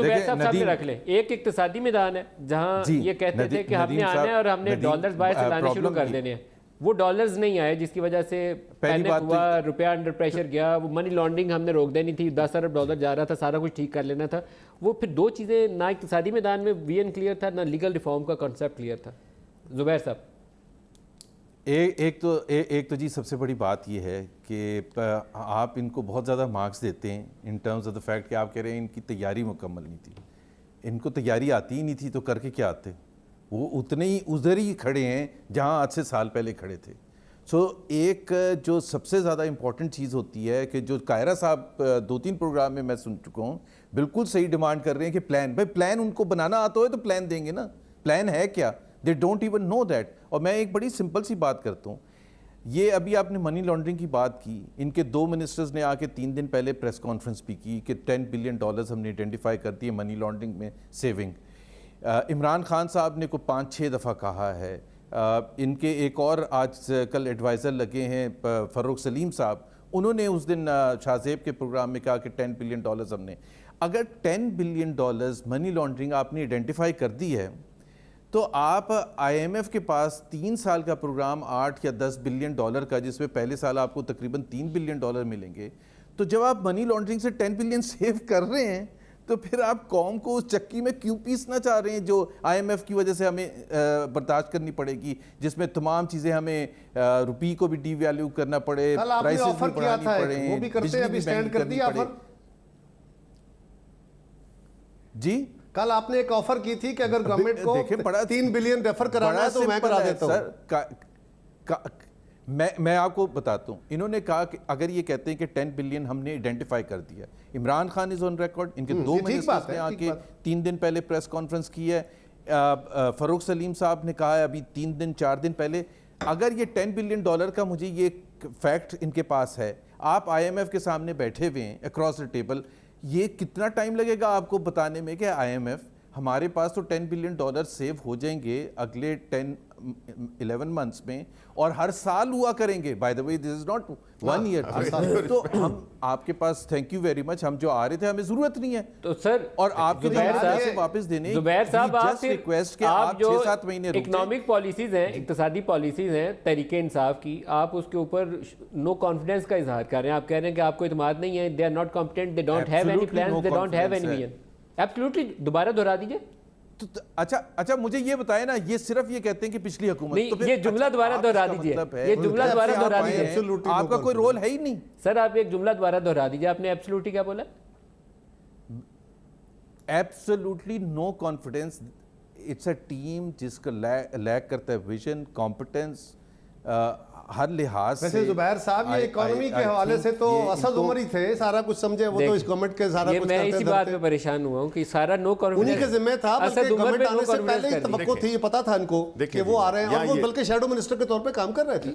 زبیر صاحب سامنے رکھ لیں، ایک اقتصادی میدان ہے جہاں یہ کہتے تھے کہ ہم نے آنا ہے اور ہم نے ڈالرز باہر سے لانے شروع کر دینے ہیں، وہ ڈالرز نہیں آئے جس کی وجہ سے پینک ہوا، روپیہ انڈر پریشر گیا، وہ منی لانڈرنگ ہم نے روک دینی تھی، 10 ارب ڈالر جا رہا تھا، سارا کچھ ٹھیک کر لینا تھا. وہ پھر دو چیزیں، نہ اقتصادی میدان میں ویژن کلیئر تھا، نہ لیگل ریفارم کا کنسیپٹ کلیئر تھا. زبیر صاحب ایک تو جی سب سے بڑی بات یہ ہے کہ آپ ان کو بہت زیادہ مارکس دیتے ہیں in terms of the fact کہ آپ کہہ رہے ہیں ان کی تیاری مکمل نہیں تھی. ان کو تیاری آتی ہی نہیں تھی تو کر کے کیا آتے؟ وہ اتنے ہی ادھر ہی کھڑے ہیں جہاں آج سے سال پہلے کھڑے تھے. ایک جو سب سے زیادہ امپورٹنٹ چیز ہوتی ہے کہ جو قاہرہ صاحب 2-3 پروگرام میں سن چکا ہوں، بالکل صحیح ڈیمانڈ کر رہے ہیں کہ پلان ان کو بنانا آتا ہو تو پلان دیں گے نا. پلان ہے کیا؟ They don't even know that. اور میں ایک بڑی سمپل سی بات کرتا ہوں، یہ ابھی آپ نے منی لانڈرنگ کی بات کی، ان کے 2 منسٹرز نے آ کے 3 دن پہلے پریس کانفرنس بھی کی کہ $10 بلین ہم نے آئیڈینٹیفائی کر دیے منی لانڈرنگ میں سیونگ. عمران خان صاحب نے کوئی 5-6 دفعہ کہا ہے. ان کے ایک اور آج کل ایڈوائزر لگے ہیں فاروق سلیم صاحب، انہوں نے اس دن شاہ زیب کے پروگرام میں کہا کہ $10 بلین ہم نے. اگر $10 بلین منی لانڈرنگ آپ نے آئیڈینٹیفائی کر دی ہے تو آپ آئی ایم ایف کے پاس 3 سال کا پروگرام $8 یا $10 بلین کا، جس میں پہلے سال آپ کو تقریباً $3 بلین ملیں گے. تو جب آپ منی لانڈرنگ سے 10 بلین سیو کر رہے ہیں تو پھر آپ قوم کو اس چکی میں کیوں پیسنا چاہ رہے ہیں جو آئی ایم ایف کی وجہ سے ہمیں برداشت کرنی پڑے گی، جس میں تمام چیزیں ہمیں روپی کو بھی ڈی ویلیو کرنا پڑے، پرائسز بھی بڑھانی پڑے، بجلی بھی بینک کرنی پڑے. جی کل آپ نے ایک آفر کی تھی کہ اگر گورنمنٹ کو 3 بلین ریفر کرانا ہے تو میں کرا دیتا ہوں. میں آپ کو بتاتا ہوں، انہوں نے کہا کہ اگر یہ کہتے ہیں کہ 10 بلین ہم نے آئیڈینٹیفائی کر دیا، عمران خان از آن ریکارڈ، ان کے 2 منسٹرز نے آ کے 3 دن پہلے پریس کانفرنس کی ہے، فاروق سلیم صاحب نے کہا ہے ابھی 3-4 دن پہلے. اگر یہ $10 بلین کا مجھے یہ فیکٹ ان کے پاس ہے، آپ آئی ایم ایف کے سامنے بیٹھے ہوئے ہیں اکراس دا ٹیبل، یہ کتنا ٹائم لگے گا آپ کو بتانے میں کہ آئی ایم ایف ہمارے پاس تو $10 بلین سیو ہو جائیں گے اگلے 10-11 منتھس میں، اور ہر سال ہوا کریں گے. By the way this is not 1 year. تو ہم آپ کے پاس تھینک یو ویری مچ، ہم جو آ رہے تھے ہمیں ضرورت نہیں ہے. تو سر اور آپ کے پیسے واپس دینے، زبیر صاحب آپ جو 6-7 مہینے اکنامک پالیسیز ہیں، اقتصادی پالیسیز ہیں تحریک انصاف کی، آپ اس کے اوپر نو کانفیڈنس کا اظہار کر رہے ہیں. آپ کہہ رہے ہیں کہ آپ کو اعتماد نہیں ہے، they are not competent, they don't have any plans, they don't have any vision. Absolutely دوبارہ دہرا دیجئے. اچھا مجھے یہ بتائیں نا، یہ صرف یہ کہتے ہیں کہ پچھلی حکومت، نہیں یہ جملہ دوبارہ دہرا دیجئے، یہ جملہ دوبارہ دہرا دیجئے. آپ کا کوئی رول ہے ہی نہیں. سر آپ ایک جملہ دوبارہ دہرا دیجئے، آپ نے ایبسلیوٹلی کیا بولا؟ Absolutely no confidence. It's a team جس کا لیک کرتا ہے ویژن، کمپٹنس، ہر لحاظ سے. ویسے زبیر صاحب یہ اکانومی کے حوالے سے تو اسد عمر ہی تھے، سارا کچھ سمجھے، وہ تو اس گورنمنٹ کے سارا کچھ کرتے تھے. میں اسی بات پہ پریشان ہوا ہوں کہ سارا نو کانفیڈنس انہی کے ذمہ تھا، بلکہ گورنمنٹ آنے سے پہلے ہی توقع تھی، یہ پتا تھا ان کو کہ وہ آ رہے ہیں، اور وہ بلکہ شیڈو منسٹر کے طور پہ کام کر رہے تھے.